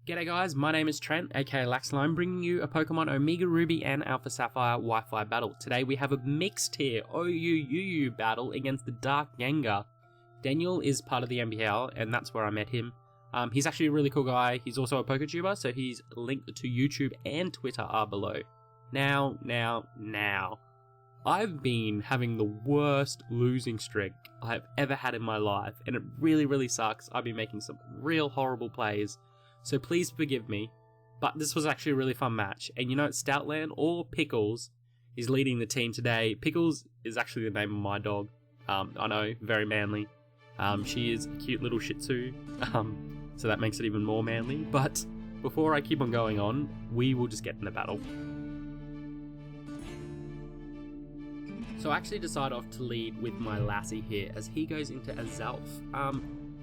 G'day guys, my name is Trent, aka LaxLime, bringing you a Pokemon Omega Ruby and Alpha Sapphire Wi-Fi battle. Today we have a mixed tier OUUU battle against the TheDarkGengar. Daniel is part of the MBL, and that's where I met him. He's actually a really cool guy. He's also a PokeTuber, so he's linked to YouTube and Twitter are below. Now. I've been having the worst losing streak I've ever had in my life, and it really sucks. I've been making some real horrible plays. So please forgive me, but this was actually a really fun match. And you know, Stoutland or Pickles is leading the team today. Pickles is actually the name of my dog. I know, very manly. She is a cute little Shih Tzu, so that makes it even more manly. But before I keep on going on, we will just get in the battle. So I actually decided off to lead with my Lassie here as he goes into Azelf.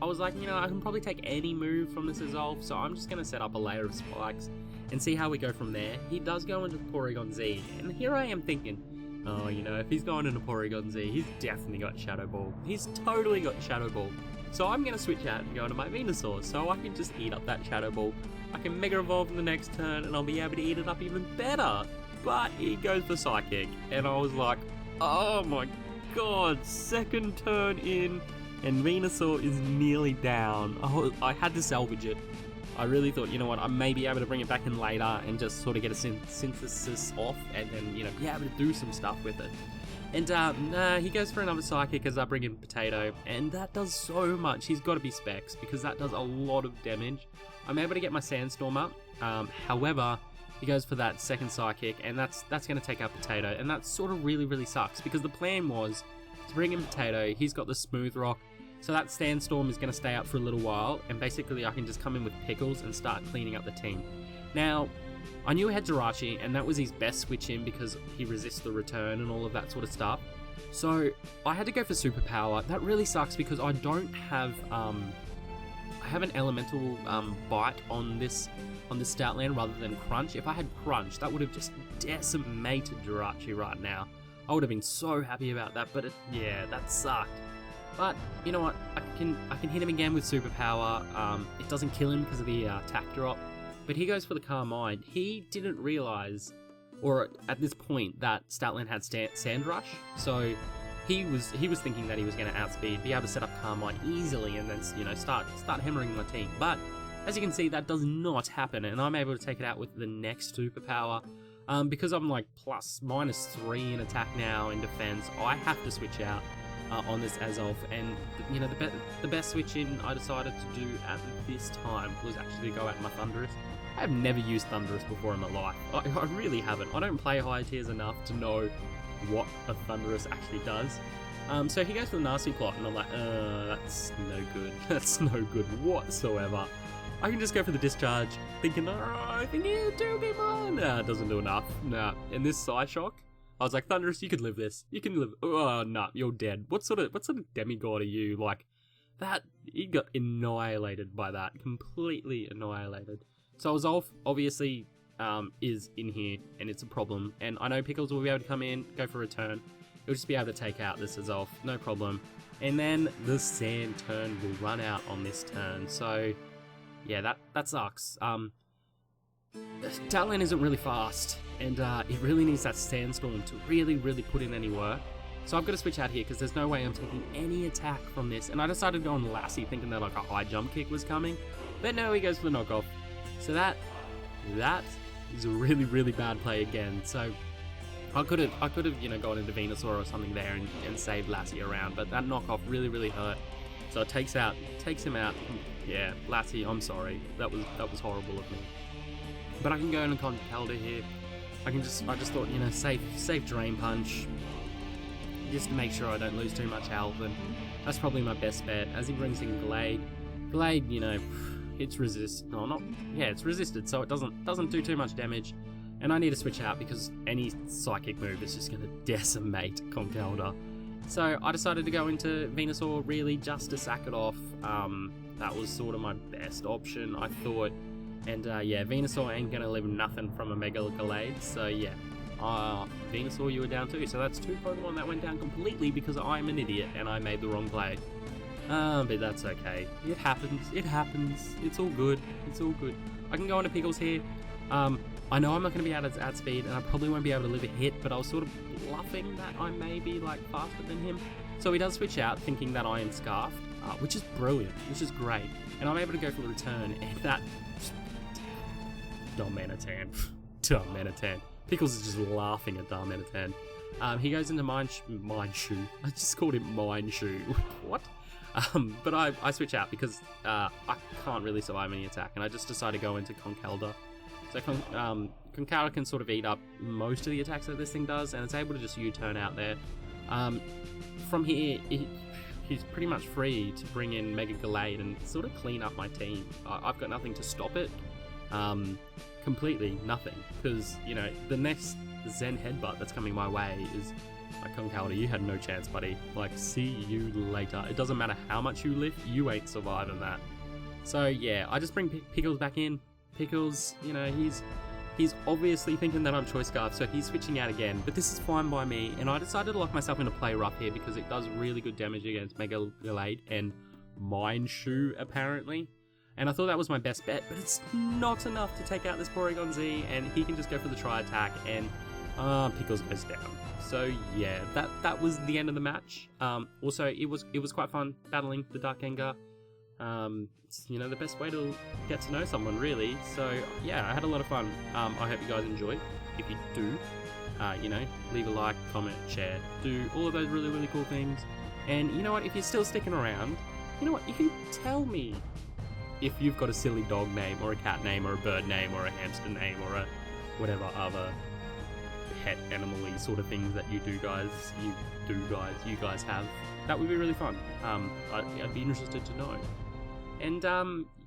I was like, you know, I can probably take any move from this Azelf, so I'm just going to set up a layer of spikes and see how we go from there. He does go into Porygon Z, and here I am thinking, oh, you know, if he's going into Porygon Z, he's definitely got Shadow Ball. He's totally got Shadow Ball. So I'm going to switch out and go into my Venusaur, so I can just eat up that Shadow Ball. I can Mega Evolve in the next turn, and I'll be able to eat it up even better. But he goes for Psychic, and I was like, oh my god, second turn in, and Venusaur is nearly down. I had to salvage it. I really thought, you know what, I may be able to bring it back in later and just sort of get a synthesis off and then, you know, be able to do some stuff with it. And nah, he goes for another Psychic as I bring in Potato, and that does so much. He's got to be Specs because that does a lot of damage. I'm able to get my Sandstorm up. However, he goes for that second Psychic, and that's going to take out Potato, and that sort of really sucks because the plan was to bring in Potato. He's got the Smooth Rock, so that Sandstorm is going to stay out for a little while, and basically I can just come in with Pickles and start cleaning up the team. Now, I knew he had Jirachi, and that was his best switch in because he resists the return and all of that sort of stuff. So I had to go for Superpower. That really sucks because I don't have I have an Elemental Bite on this Stoutland rather than Crunch. If I had Crunch, that would have just decimated Jirachi right now. I would have been so happy about that, but yeah, that sucked. But you know what? I can hit him again with Superpower. It doesn't kill him because of the attack drop, but he goes for the Carmine. He didn't realize, or at this point, that Stoutland had Sand Rush, so he was thinking that he was going to outspeed, be able to set up Carmine easily, and then, you know, start hammering my team. But as you can see, that does not happen, and I'm able to take it out with the next Superpower. Because I'm like ±3 in attack now in defense, I have to switch out on this Azelf, and you know, the best switch in I decided to do at this time was actually go out my Thundurus. I have never used Thundurus before in my life. I really haven't. I don't play high tiers enough to know what a Thundurus actually does. So he goes for the Nasty Plot, and I'm like, that's no good. That's no good whatsoever. I can just go for the Discharge, thinking, I think it'll do me more. Nah, it doesn't do enough. Nah. And this Psyshock, I was like, Thundurus, you could live this. You can live. Oh, nah, you're dead. What sort of demigod are you? Like, that, he got annihilated by that. Completely annihilated. So Azelf, obviously, is in here, and it's a problem. And I know Pickles will be able to come in, go for a return. He'll just be able to take out this Azelf, no problem. And then the Sand turn will run out on this turn. So yeah, that sucks. Stoutland isn't really fast, and it really needs that Sandstorm to really put in any work. So I've got to switch out here because there's no way I'm taking any attack from this. And I decided to go on Lassie thinking that like a high jump kick was coming, but no, he goes for the knockoff. So that is a really bad play again. So I could have you know, gone into Venusaur or something there and saved Lassie around, but that knockoff really hurt. So it takes him out. Yeah, Lassie, I'm sorry. That was horrible of me. But I can go into Conkeldurr here. I just thought, you know, safe Drain Punch, just to make sure I don't lose too much health, and that's probably my best bet. As he brings in Glade, you know, it's it's resisted, so it doesn't do too much damage. And I need to switch out because any Psychic move is just gonna decimate Conkeldurr. So I decided to go into Venusaur really just to sack it off. That was sort of my best option, I thought. And yeah, Venusaur ain't gonna live nothing from a Mega Glade, so yeah. Venusaur, you were down too. So that's two Pokemon that went down completely because I'm an idiot and I made the wrong play. But that's okay. It happens. It happens. It's all good. It's all good. I can go into Pickles here. I know I'm not going to be able to at speed, and I probably won't be able to live a hit, but I was sort of bluffing that I may be like faster than him. So he does switch out, thinking that I am scarfed, which is brilliant, which is great. And I'm able to go for the return, and that... Darmanitan. Darmanitan. Pickles is just laughing at Darmanitan. He goes into Mine Shoe. I just called him Mine Shoe. What? But I switch out because I can't really survive any attack, and I just decide to go into Conkeldurr. So Conkeldurr can sort of eat up most of the attacks that this thing does, and it's able to just U-turn out there. From here, he's pretty much free to bring in Mega Gallade and sort of clean up my team. I've got nothing to stop it. Completely nothing, because, you know, the next Zen Headbutt that's coming my way is like, Conkeldurr, you had no chance, buddy. Like, see you later. It doesn't matter how much you lift, you ain't surviving that. So yeah, I just bring Pickles back in. Pickles, you know, he's obviously thinking that I'm Choice Scarf, so he's switching out again, but this is fine by me, and I decided to lock myself into Play Rough here because it does really good damage against Mega Gallade and Mine Shoe, apparently. And I thought that was my best bet, but it's not enough to take out this Porygon Z, and he can just go for the Tri Attack, and Pickles goes down. So yeah, that was the end of the match. Also, it was quite fun battling the TheDarkGengar. It's, you know, the best way to get to know someone, really. So yeah, I had a lot of fun. I hope you guys enjoyed. If you do, you know, leave a like, comment, share, do all of those really, really cool things. And you know what, if you're still sticking around, you know what, you can tell me if you've got a silly dog name, or a cat name, or a bird name, or a hamster name, or a whatever other pet animal-y sort of things that you guys have. That would be really fun. I'd be interested to know. And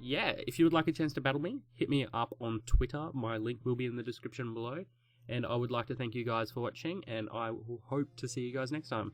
yeah, if you would like a chance to battle me, hit me up on Twitter. My link will be in the description below. And I would like to thank you guys for watching, and I will hope to see you guys next time.